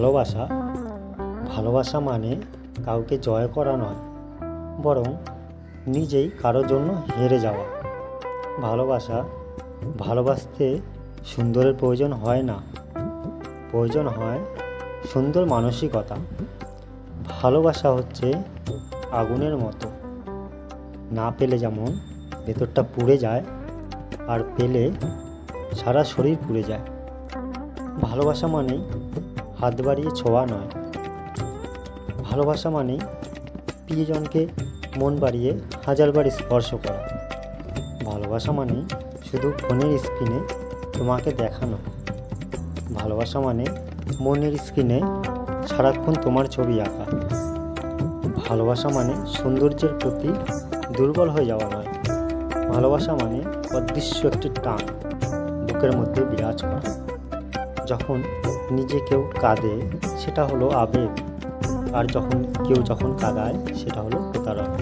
ভালোবাসা ভালোবাসা মানে কাউকে জয় করা নয়, বরং নিজেই কারোর জন্য হেরে যাওয়া। ভালোবাসতে সুন্দরের প্রয়োজন হয় না, প্রয়োজন হয় সুন্দর মানসিকতা। ভালোবাসা হচ্ছে আগুনের মতো, না পেলে যেমন ভেতরটা পুড়ে যায়, আর পেলে সারা শরীর পুড়ে যায়। ভালোবাসা মানেই হাত বাড়িয়ে ছোঁয়া নয়, ভালোবাসা মানেই প্রিয়জনকে মন বাড়িয়ে হাজারবার স্পর্শ করা। ভালোবাসা মানেই শুধু ফোনের স্ক্রিনে তোমাকে দেখানো। ভালোবাসা মানে মনের স্ক্রিনে সারাক্ষণ তোমার ছবি আঁকা। ভালোবাসা মানে সৌন্দর্যের প্রতি দুর্বল হয়ে যাওয়া নয়। ভালোবাসা মানে অদৃশ্য একটি টান বুকের মধ্যে বিরাজ করা। যখন নিজে কেউ কাঁদে সেটা হলো আবেগ, আর যখন কেউ কাঁদায় সেটা হলো প্রতারণা।